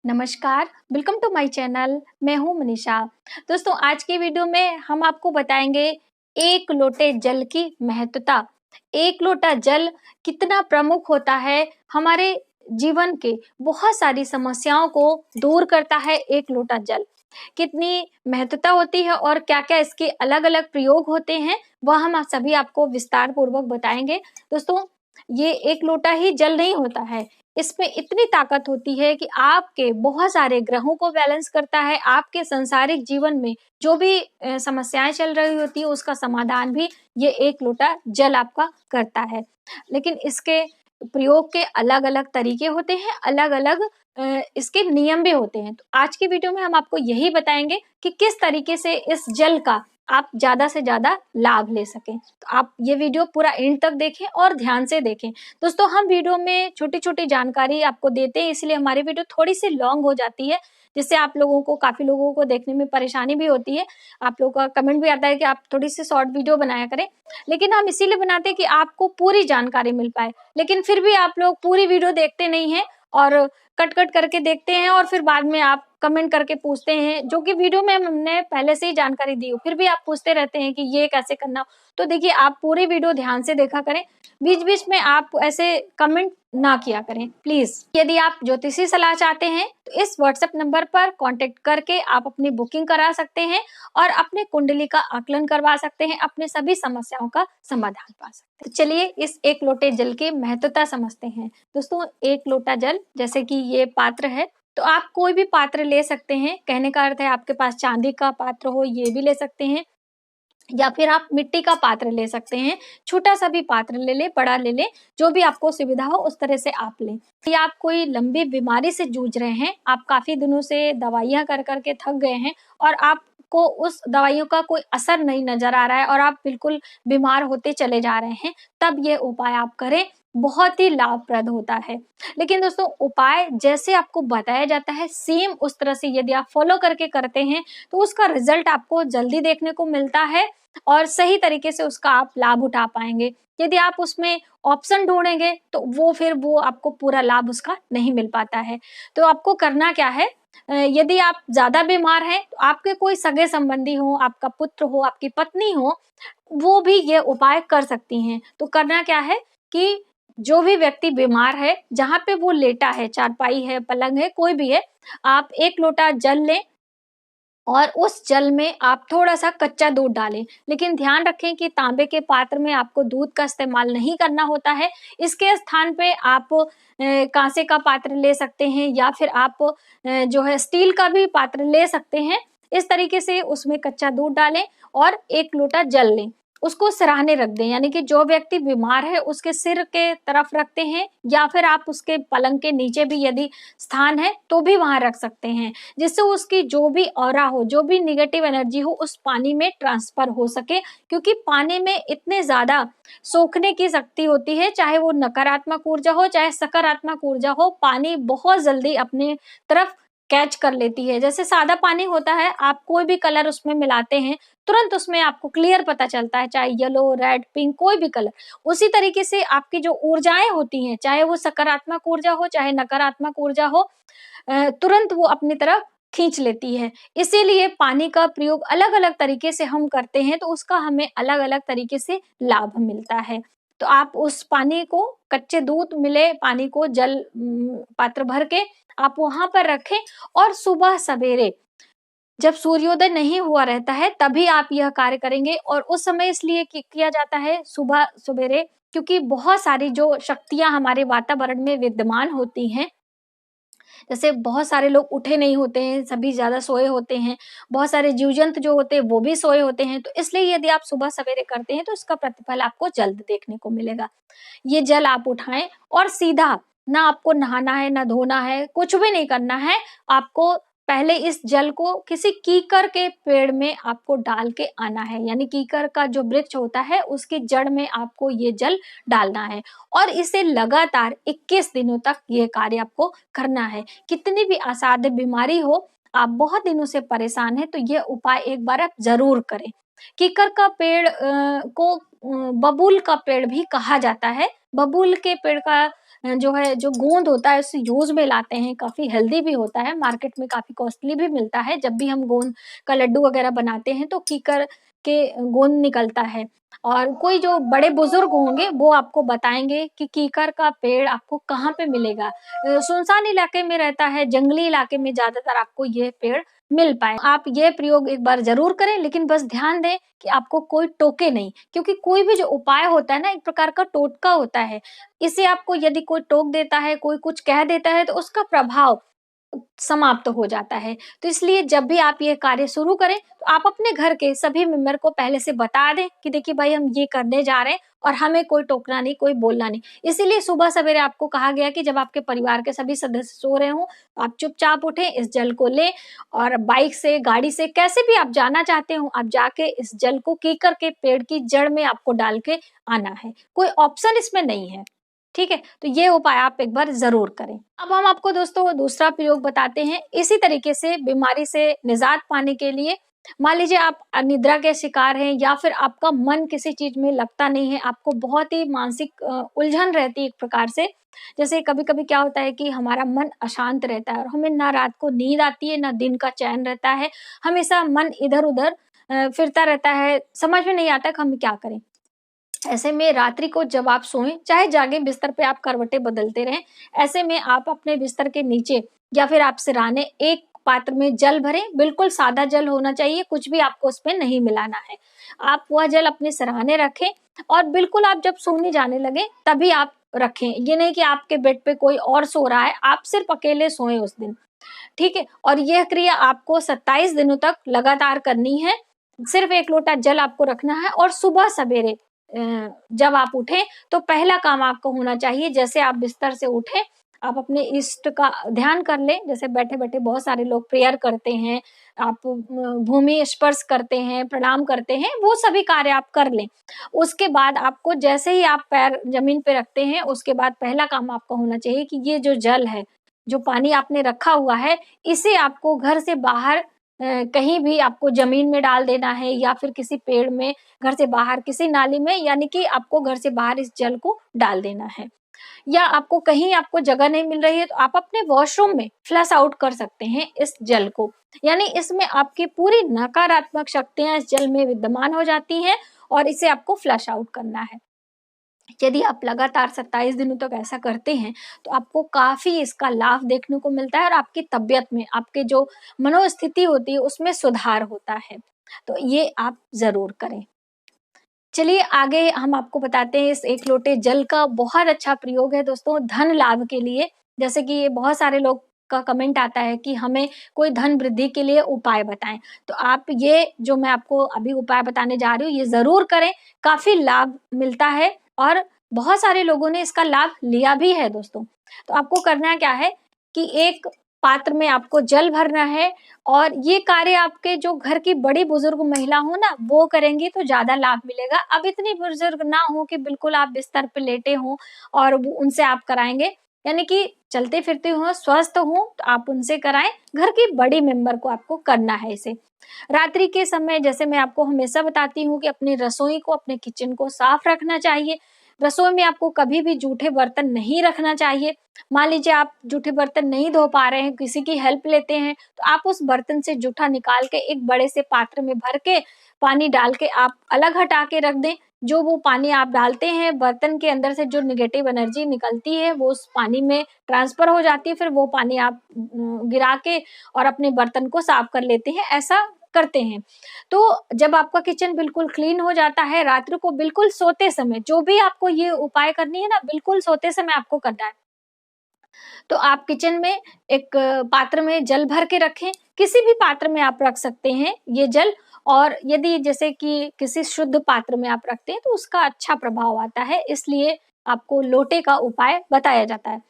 नमस्कार, welcome to my channel. मैं हूं मनीषा। दोस्तों, आज की वीडियो में हम आपको बताएंगे एक लोटे जल की महत्वता। एक लोटा जल कितना प्रमुख होता है हमारे जीवन के बहुत सारी समस्याओं को दूर करता है। एक लोटा जल कितनी महत्वता होती है और क्या-क्या इसके अलग-अलग प्रयोग होते हैं, वह हम आप सभी आपको विस्तार पूर्वक बताएंगे। दोस्तों, ये एक लोटा ही जल नहीं होता है, इसमें इतनी ताकत होती है कि आपके बहुत सारे ग्रहों को बैलेंस करता है। आपके सांसारिक जीवन में जो भी समस्याएं चल रही होती है उसका समाधान भी ये एक लोटा जल आपका करता है। लेकिन इसके प्रयोग के अलग-अलग तरीके होते हैं, अलग-अलग इसके नियम भी होते हैं। तो आज की वीडियो में हम आपको यही बताएंगे कि किस तरीके से इस जल का आप ज़्यादा से ज़्यादा लाभ ले सकें। तो आप ये वीडियो पूरा एंड तक देखें और ध्यान से देखें। दोस्तों, हम वीडियो में छोटी-छोटी जानकारी आपको देते हैं, इसलिए हमारी वीडियो थोड़ी-सी लॉन्ग हो जाती है, जिससे आप लोगों को काफ़ी लोगों को देखने में परेशानी भी होती है। आप लोगों का कमेंट भी आता है कि आप थोड़ी-सी शॉर्ट वीडियो बनाया करें, लेकिन हम इसीलिए बनाते हैं कि आपको पूरी जानकारी मिल पाए। लेकिन फिर भी आप लोग पूरी वीडियो देखते नहीं हैं और कट-कट करके देखते हैं और फिर बाद में आप कमेंट करके पूछते हैं, जो कि वीडियो में हमने पहले से ही जानकारी दी हो, फिर भी आप पूछते रहते हैं कि ये कैसे करना हो। तो देखिए, आप पूरी वीडियो ध्यान से देखा करें, बीच-बीच में आप ऐसे कमेंट ना किया करें प्लीज। यदि आप ज्योतिषी सलाह चाहते हैं तो इस व्हाट्सएप नंबर पर कांटेक्ट करके आप अपनी बुकिंग करा सकते हैं और अपने कुंडली का आकलन करवा सकते हैं, अपने सभी समस्याओं का समाधान पा सकते हैं। तो चलिए इस एक लोटे जल की महत्वता समझते हैं। दोस्तों, एक लोटा जल, जैसे कि ये पात्र है, तो आप कोई भी पात्र ले सकते हैं। कहने का अर्थ है आपके पास चांदी का पात्र हो ये भी ले सकते हैं, या फिर आप मिट्टी का पात्र ले सकते हैं। छोटा सा भी पात्र ले लें, बड़ा ले लें, जो भी आपको सुविधा हो उस तरह से आप लें। या आप कोई लंबी बीमारी से जूझ रहे हैं, आप काफी दिनों से दवाइयां कर करके थक गए हैं और आपको उस दवाइयों का कोई असर नहीं नजर आ रहा है और आप बिल्कुल बीमार होते चले जा रहे हैं, तब ये उपाय आप करें, बहुत ही लाभप्रद होता है। लेकिन दोस्तों, उपाय जैसे आपको बताया जाता है सेम उस तरह से यदि आप फॉलो करके करते हैं तो उसका रिजल्ट आपको जल्दी देखने को मिलता है और सही तरीके से उसका आप लाभ उठा पाएंगे। यदि आप उसमें ऑप्शन ढूंढेंगे तो वो आपको पूरा लाभ उसका नहीं मिल पाता है। तो आपको करना क्या है, यदि आप ज्यादा बीमार हैं तो आपके कोई सगे संबंधी हो, आपका पुत्र हो, आपकी पत्नी हो, वो भी ये उपाय कर सकती हैं। तो करना क्या है कि जो भी व्यक्ति बीमार है, जहाँ पे वो लेटा है, चारपाई है, पलंग है, कोई भी है, आप एक लोटा जल लें और उस जल में आप थोड़ा-सा कच्चा दूध डालें। लेकिन ध्यान रखें कि तांबे के पात्र में आपको दूध का इस्तेमाल नहीं करना होता है। इसके स्थान पे आप काँसे का पात्र ले सकते हैं या फिर आप जो है स्टील का भी पात्र ले सकते हैं। इस तरीके से उसमें कच्चा दूध डालें और 1 लोटा जल लें। उसको सिरहाने रख दें, यानी कि जो व्यक्ति बीमार है उसके सिर के तरफ रखते हैं या फिर आप उसके पलंग के नीचे भी यदि स्थान है तो भी वहाँ रख सकते हैं, जिससे उसकी जो भी ऑरा हो, जो भी नेगेटिव एनर्जी हो, उस पानी में ट्रांसफर हो सके। क्योंकि पानी में इतने ज़्यादा सोखने की शक्ति होती है, चाहे वो नकारात्मक ऊर्जा हो, चाहे सकारात्मक ऊर्जा हो, पानी बहुत जल्दी अपने तरफ कैच कर लेती है। जैसे सादा पानी होता है, आप कोई भी कलर उसमें मिलाते हैं, तुरंत उसमें आपको क्लियर पता चलता है, चाहे येलो, रेड, पिंक, कोई भी कलर। उसी तरीके से आपकी जो ऊर्जाएं होती हैं, चाहे वो सकारात्मक ऊर्जा हो, चाहे नकारात्मक ऊर्जा हो, तुरंत वो अपनी तरफ खींच लेती है। इसीलिए पानी का प्रयोग अलग-अलग तरीके से हम करते हैं, तो उसका हमें अलग-अलग तरीके से लाभ मिलता है। तो आप उस पानी को, कच्चे दूध मिले पानी को जल पात्र भर के आप वहाँ पर रखें और सुबह सवेरे जब सूर्योदय नहीं हुआ रहता है तभी आप यह कार्य करेंगे। और उस समय इसलिए किया जाता है सुबह सवेरे, क्योंकि बहुत सारी जो शक्तियाँ हमारे वातावरण में विद्यमान होती हैं, जैसे बहुत सारे लोग उठे नहीं होते हैं, सभी ज़्यादा सोए होते हैं, बहुत सारे जीव-जंतु जो होते हैं वो भी सोए होते हैं। तो इसलिए यदि आप सुबह सवेरे करते हैं तो इसका प्रतिफल आपको जल्द देखने को मिलेगा। ये जल आप उठाएँ और सीधा, ना आपको नहाना है, ना धोना है, कुछ भी नहीं करना है। आपको पहले इस जल को किसी कीकर के पेड़ में आपको डाल के आना है, यानी कीकर का जो वृक्ष होता है उसकी जड़ में आपको ये जल डालना है और इसे लगातार 21 दिनों तक ये कार्य आपको करना है। कितनी भी असाध्य बीमारी हो, आप बहुत दिनों से परेशान हैं, तो ये उपाय एक बार आप ज़रूर करें। कीकर का पेड़ को बबूल का पेड़ भी कहा जाता है। बबूल के पेड़ का जो है जो गोंद होता है उसे यूज में लाते हैं, काफी हेल्दी भी होता है, मार्केट में काफी कॉस्टली भी मिलता है। जब भी हम गोंद का लड्डू वगैरह बनाते हैं तो कीकर के गोंद निकलता है। और कोई जो बड़े बुजुर्ग होंगे वो आपको बताएंगे कि कीकर का पेड़ आपको कहाँ पे मिलेगा। सुनसान इलाके में रहता है, जंगली इलाके में ज्यादातर आपको ये पेड़ मिल पाए। आप ये प्रयोग एक बार जरूर करें, लेकिन बस ध्यान दें कि आपको कोई टोके नहीं, क्योंकि कोई भी जो उपाय होता है ना एक प्रकार का टोटका होता है। इसे आपको यदि कोई टोक देता है, कोई कुछ कह देता है तो उसका प्रभाव समाप्त हो जाता है। तो इसलिए जब भी आप ये कार्य शुरू करें तो आप अपने घर के सभी मेंबर को पहले से बता दें कि देखिए भाई हम ये करने जा रहे हैं और हमें कोई टोकना नहीं, कोई बोलना नहीं। इसीलिए सुबह सवेरे आपको कहा गया कि जब आपके परिवार के सभी सदस्य सो रहे हों तो आप चुपचाप उठें, इस जल को लें और बाइक से, गाड़ी से, कैसे भी आप जाना चाहते हो आप जाके इस जल को कीकर के पेड़ की जड़ में आपको डाल के आना है। कोई ऑप्शन इसमें नहीं है। ठीक है, तो ये उपाय आप एक बार जरूर करें। अब हम आपको दोस्तों दूसरा प्रयोग बताते हैं। इसी तरीके से बीमारी से निजात पाने के लिए, मान लीजिए आप अनिद्रा के शिकार हैं या फिर आपका मन किसी चीज में लगता नहीं है, आपको बहुत ही मानसिक उलझन रहती है एक प्रकार से। जैसे कभी कभी क्या होता है कि हमारा मन अशांत रहता है और हमें ना रात को नींद आती है, ना दिन का चैन रहता है, हमेशा मन इधर उधर फिरता रहता है, समझ में नहीं आता कि हम क्या करें। ऐसे में रात्रि को जब आप सोएं, चाहे जागे, बिस्तर पे आप करवटें बदलते रहें। ऐसे में आप अपने बिस्तर के नीचे या फिर आप सिरहाने एक पात्र में जल भरें। बिल्कुल सादा जल होना चाहिए, कुछ भी आपको उसमें नहीं मिलाना है। आप वह जल अपने सिरहाने रखें और बिल्कुल आप जब सोने जाने लगे तभी आप रखें। ये नहीं कि आपके बेड पे कोई और सो रहा है, आप सिर्फ अकेले सोएं उस दिन। ठीक है, और यह क्रिया आपको 27 दिनों तक लगातार करनी है। सिर्फ एक लोटा जल आपको रखना है और सुबह सवेरे जब आप उठें तो पहला काम आपको होना चाहिए, जैसे आप बिस्तर से उठें आप अपने इष्ट का ध्यान कर लें। जैसे बैठे बैठे बहुत सारे लोग प्रेयर करते हैं, आप भूमि स्पर्श करते हैं, प्रणाम करते हैं, वो सभी कार्य आप कर लें। उसके बाद आपको जैसे ही आप पैर जमीन पे रखते हैं उसके बाद पहला काम आपका होना चाहिए कि ये जो जल है, जो पानी आपने रखा हुआ है, इसे आपको घर से बाहर कहीं भी आपको जमीन में डाल देना है या फिर किसी पेड़ में, घर से बाहर किसी नाली में, यानी कि आपको घर से बाहर इस जल को डाल देना है। या आपको कहीं आपको जगह नहीं मिल रही है तो आप अपने वॉशरूम में फ्लश आउट कर सकते हैं इस जल को। यानी इसमें आपकी पूरी नकारात्मक शक्तियां इस जल में विद्यमान हो जाती हैं और इसे आपको फ्लश आउट करना है। यदि आप लगातार 27 दिनों तक ऐसा करते हैं तो आपको काफी इसका लाभ देखने को मिलता है और आपकी तबीयत में, आपके जो मनोस्थिति होती है उसमें सुधार होता है। तो ये आप जरूर करें। चलिए आगे हम आपको बताते हैं, इस एक लोटे जल का बहुत अच्छा प्रयोग है दोस्तों धन लाभ के लिए। जैसे कि ये बहुत सारे लोग का कमेंट आता है कि हमें कोई धन वृद्धि के लिए उपाय बताएं, तो आप ये जो मैं आपको अभी उपाय बताने जा रही हूँ ये जरूर करें, काफी लाभ मिलता है और बहुत सारे लोगों ने इसका लाभ लिया भी है दोस्तों। तो आपको करना क्या है कि एक पात्र में आपको जल भरना है और ये कार्य आपके जो घर की बड़ी बुजुर्ग महिला हो ना वो करेंगी तो ज्यादा लाभ मिलेगा। अब इतनी बुजुर्ग ना हो कि बिल्कुल आप बिस्तर पे लेटे हो और उनसे आप कराएंगे, यानी कि चलते फिरते हो, स्वस्थ हो, तो आप उनसे कराएं। घर की बड़ी मेंबर को आपको करना है इसे। रात्रि के समय जैसे मैं आपको हमेशा बताती हूँ कि अपनी रसोई को, अपने किचन को साफ रखना चाहिए। रसोई में आपको कभी भी जूठे बर्तन नहीं रखना चाहिए। मान लीजिए आप जूठे बर्तन नहीं धो पा रहे हैं, किसी की हेल्प लेते हैं, तो आप उस बर्तन से जूठा निकाल के एक बड़े से पात्र में भर के पानी डाल के आप अलग हटा के रख दें। जो वो पानी आप डालते हैं बर्तन के अंदर से जो नेगेटिव एनर्जी निकलती है वो उस पानी में ट्रांसफर हो जाती है, फिर वो पानी आप गिरा के और अपने बर्तन को साफ कर लेते हैं, ऐसा करते हैं। तो जब आपका किचन बिल्कुल क्लीन हो जाता है, रात्रि को बिल्कुल सोते समय जो भी आपको ये उपाय करनी है ना, बिल्कुल सोते समय आपको करना है। तो आप किचन में एक पात्र में जल भर के रखें, किसी भी पात्र में आप रख सकते हैं ये जल। और यदि जैसे कि किसी शुद्ध पात्र में आप रखते हैं तो उसका अच्छा प्रभाव आता है, इसलिए आपको लोटे का उपाय बताया जाता है।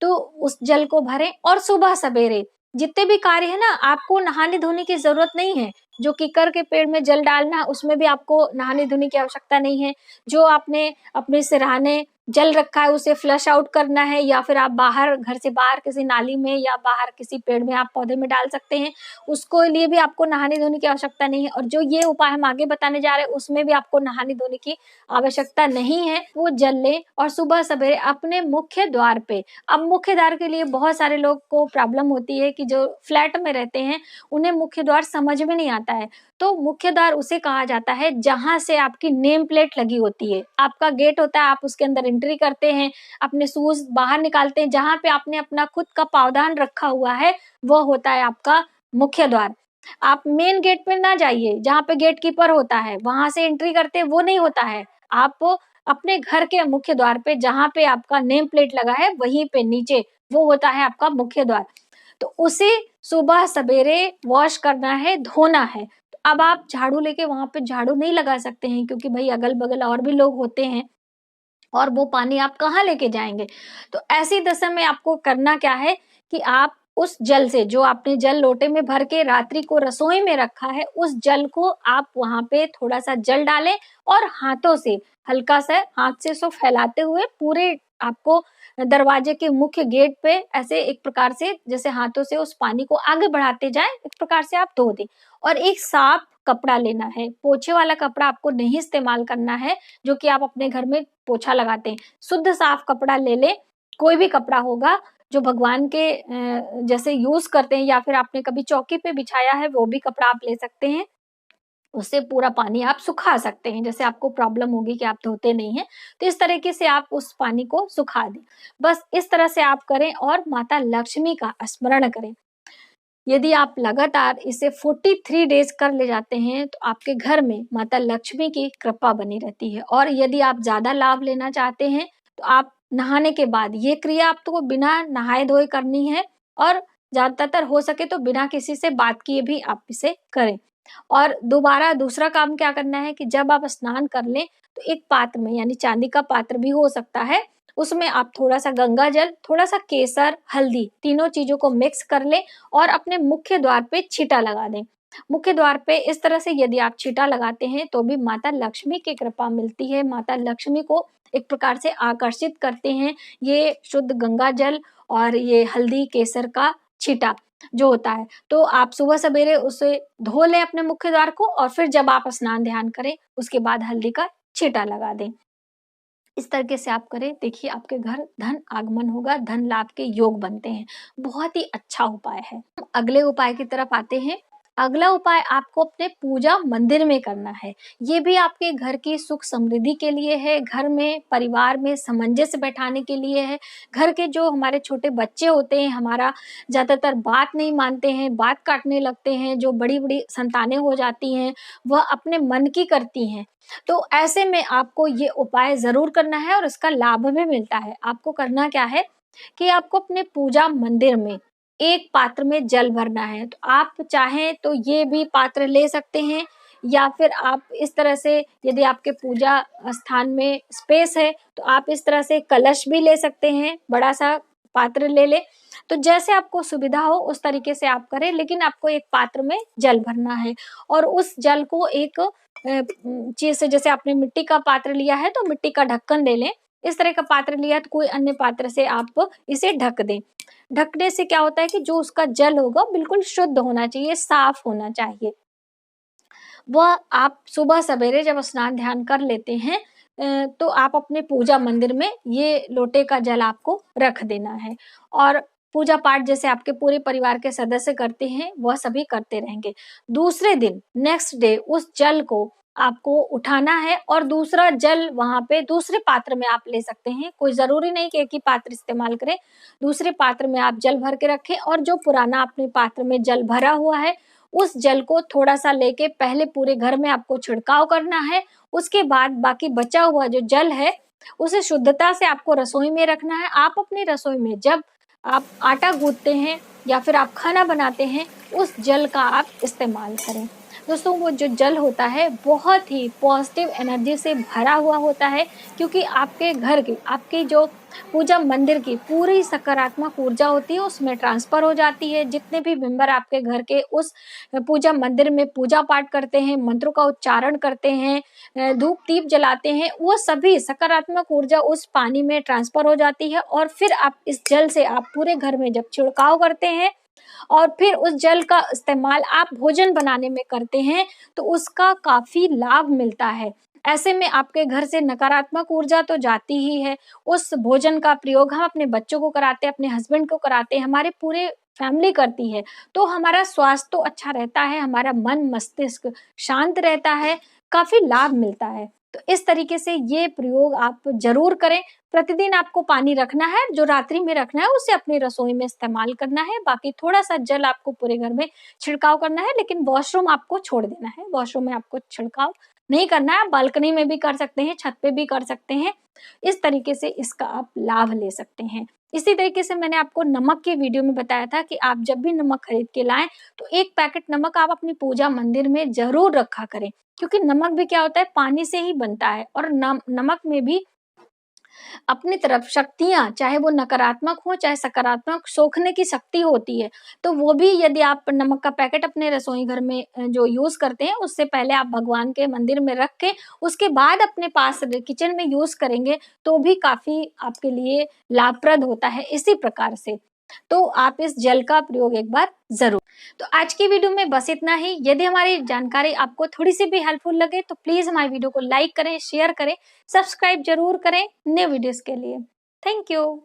तो उस जल को भरें और सुबह सवेरे जितने भी कार्य है ना, आपको नहाने धोने की जरूरत नहीं है। जो कीकर के पेड़ में जल डालना, उसमें भी आपको नहाने धोने की आवश्यकता नहीं है। जो आपने अपने सिरहाने जल रखा है उसे फ्लश आउट करना है, या फिर आप बाहर, घर से बाहर किसी नाली में या बाहर किसी पेड़ में आप पौधे में डाल सकते हैं, उसको लिए भी आपको नहाने धोने की आवश्यकता नहीं है। और जो ये उपाय हम आगे बताने जा रहे हैं उसमें भी आपको नहाने धोने की आवश्यकता नहीं है। वो जल लें और सुबह सवेरे अपने मुख्य द्वार पे, अब मुख्य द्वार के लिए बहुत सारे लोग को प्रॉब्लम होती है कि जो फ्लैट में रहते हैं उन्हें मुख्य द्वार समझ में नहीं आता है। तो मुख्य द्वार उसे कहा जाता है जहां से आपकी नेम प्लेट लगी होती है। आपका गेट होता है, आप उसके अंदर एंट्री करते हैं, अपने शूज बाहर निकालते हैं, जहां पे आपने अपना खुद का पावदान रखा हुआ है वो होता है आपका मुख्य द्वार। आप मेन गेट पे ना जाइए, जहां पे गेट कीपर होता है वहां से एंट्री करते हैं, वो नहीं होता है। आप अपने घर के मुख्य द्वार पे, जहां पे आपका नेम प्लेट लगा है वहीं पे नीचे वो होता है आपका मुख्य द्वार। तो उसे सुबह सवेरे वॉश करना है, धोना है। तो अब आप झाड़ू लेके वहां पे झाड़ू नहीं लगा सकते हैं, क्योंकि भाई अगल बगल और भी लोग होते हैं और वो पानी आप कहाँ लेके जाएंगे। तो ऐसी दशा में आपको करना क्या है कि आप उस जल से, जो आपने जल लोटे में भर के रात्रि को रसोई में रखा है, उस जल को आप वहां पे थोड़ा सा जल डालें और हाथों से, हल्का सा हाथ से सो फैलाते हुए पूरे आपको दरवाजे के मुख्य गेट पे ऐसे एक प्रकार से, जैसे हाथों से उस पानी को आगे बढ़ाते जाएं, इस प्रकार से आप धो दें। और एक साफ कपड़ा लेना है, पोछे वाला कपड़ा आपको नहीं इस्तेमाल करना है जो कि आप अपने घर में पोछा लगाते हैं। शुद्ध साफ कपड़ा ले लें, कोई भी कपड़ा होगा जो भगवान के जैसे यूज करते हैं, या फिर आपने कभी चौकी पे बिछाया है वो भी कपड़ा आप ले सकते हैं। उससे पूरा पानी आप सुखा सकते हैं। जैसे आपको प्रॉब्लम होगी कि आप धोते नहीं हैं, तो इस तरीके से आप उस पानी को सुखा दें। बस इस तरह से आप करें और माता लक्ष्मी का स्मरण करें। यदि आप लगातार इसे 43 डेज कर ले जाते हैं तो आपके घर में माता लक्ष्मी की कृपा बनी रहती है। और यदि आप ज्यादा लाभ लेना चाहते हैं तो आप नहाने के बाद ये क्रिया आपको बिना नहाए धोए करनी है, और ज्यादातर हो सके तो बिना किसी से बात किए भी आप इसे करें। और दोबारा दूसरा काम क्या करना है कि जब आप स्नान कर लें तो एक पात्र में, यानी चांदी का पात्र भी हो सकता है, उसमें आप थोड़ा सा गंगा जल, थोड़ा सा केसर, हल्दी, तीनों चीजों को मिक्स कर लें और अपने मुख्य द्वार पे छींटा लगा दें। मुख्य द्वार पे इस तरह से यदि आप छींटा लगाते हैं तो भी माता लक्ष्मी की कृपा मिलती है। माता लक्ष्मी को एक प्रकार से आकर्षित करते हैं ये शुद्ध गंगा जल और ये हल्दी केसर का छींटा जो होता है। तो आप सुबह सवेरे उसे धो लें अपने मुख्य द्वार को, और फिर जब आप स्नान ध्यान करें उसके बाद हल्दी का छींटा लगा दें। इस तरीके से आप करें, देखिए आपके घर धन आगमन होगा, धन लाभ के योग बनते हैं। बहुत ही अच्छा उपाय है। अगले उपाय की तरफ आते हैं। अगला उपाय आपको अपने पूजा मंदिर में करना है। ये भी आपके घर की सुख समृद्धि के लिए है, घर में परिवार में सामंजस्य बैठाने के लिए है। घर के जो हमारे छोटे बच्चे होते हैं, हमारा ज्यादातर बात नहीं मानते हैं, बात काटने लगते हैं, जो बड़ी बड़ी संतानें हो जाती हैं वह अपने मन की करती हैं। तो ऐसे में आपको ये उपाय जरूर करना है और इसका लाभ भी मिलता है। आपको करना क्या है कि आपको अपने पूजा मंदिर में एक पात्र में जल भरना है। तो आप चाहें तो ये भी पात्र ले सकते हैं, या फिर आप इस तरह से, यदि आपके पूजा स्थान में स्पेस है तो आप इस तरह से कलश भी ले सकते हैं, बड़ा सा पात्र ले ले। तो जैसे आपको सुविधा हो उस तरीके से आप करें, लेकिन आपको एक पात्र में जल भरना है और उस जल को एक चीज से, जैसे आपने मिट्टी का पात्र लिया है तो मिट्टी का ढक्कन ले लें। इस तरह का पात्र लिया तो कोई अन्य पात्र से आप इसे ढक दें। ढकने से क्या होता है कि जो उसका जल होगा बिल्कुल शुद्ध होना चाहिए, साफ होना चाहिए। वह आप सुबह सवेरे जब स्नान ध्यान कर लेते हैं तो आप अपने पूजा मंदिर में ये लोटे का जल आपको रख देना है। और पूजा पाठ जैसे आपके पूरे परिवार के सदस्य करते हैं वह सभी करते रहेंगे। दूसरे दिन, नेक्स्ट डे, उस जल को आपको उठाना है और दूसरा जल वहां पे दूसरे पात्र में आप ले सकते हैं। कोई जरूरी नहीं कि एक ही पात्र इस्तेमाल करें, दूसरे पात्र में आप जल भर के रखें और जो पुराना अपने पात्र में जल भरा हुआ है उस जल को थोड़ा सा लेके पहले पूरे घर में आपको छिड़काव करना है। उसके बाद बाकी बचा हुआ जो जल है उसे शुद्धता से आपको रसोई में रखना है। आप अपनी रसोई में जब आप आटा गूंथते हैं या फिर आप खाना बनाते हैं उस जल का आप इस्तेमाल करें। दोस्तों वो जो जल होता है बहुत ही पॉजिटिव एनर्जी से भरा हुआ होता है, क्योंकि आपके घर की, आपकी जो पूजा मंदिर की पूरी सकारात्मक ऊर्जा होती है उसमें ट्रांसफर हो जाती है। जितने भी मेंबर आपके घर के उस पूजा मंदिर में पूजा पाठ करते हैं, मंत्रों का उच्चारण करते हैं, धूप दीप जलाते हैं, वो सभी सकारात्मक ऊर्जा उस पानी में ट्रांसफर हो जाती है। और फिर आप इस जल से आप पूरे घर में जब छिड़काव करते हैं और फिर उस जल का इस्तेमाल आप भोजन बनाने में करते हैं, तो उसका काफ़ी लाभ मिलता है। ऐसे में आपके घर से नकारात्मक ऊर्जा तो जाती ही है। उस भोजन का प्रयोग हम अपने बच्चों को कराते हैं, अपने हस्बैंड को कराते हैं, हमारे पूरे फैमिली करती है, तो हमारा स्वास्थ्य तो अच्छा रहता है, हमारा मन मस्तिष्क शांत रहता है, काफ़ी लाभ मिलता है। तो इस तरीके से ये प्रयोग आप ज़रूर करें। प्रतिदिन आपको पानी रखना है, जो रात्रि में रखना है उसे अपनी रसोई में इस्तेमाल करना है, बाकी थोड़ा-सा जल आपको पूरे घर में छिड़काव करना है, लेकिन वॉशरूम आपको छोड़ देना है। वॉशरूम में आपको छिड़काव नहीं करना है, आप बालकनी में भी कर सकते हैं, छत पे भी कर सकते हैं। इस तरीके से इसका आप लाभ ले सकते हैं। इसी तरीके से मैंने आपको नमक के वीडियो में बताया था कि आप जब भी नमक खरीद के लाएँ, तो 1 पैकेट नमक आप अपनी पूजा मंदिर में ज़रूर रखा करें, क्योंकि नमक भी क्या होता है, पानी से ही बनता है और नमक में भी अपनी तरफ शक्तियाँ, चाहे वो नकारात्मक हो चाहे सकारात्मक, सोखने की शक्ति होती है। तो वो भी यदि आप नमक का पैकेट अपने रसोई घर में जो यूज़ करते हैं, उससे पहले आप भगवान के मंदिर में रख के उसके बाद अपने पास किचन में यूज़ करेंगे, तो भी काफ़ी आपके लिए लाभप्रद होता है इसी प्रकार से। तो आप इस जल का प्रयोग एक बार ज़रूर। तो आज की वीडियो में बस इतना ही। यदि हमारी जानकारी आपको थोड़ी-सी भी हेल्पफुल लगे तो प्लीज़ हमारी वीडियो को लाइक करें, शेयर करें, सब्सक्राइब ज़रूर करें नए वीडियोज़ के लिए। Thank you.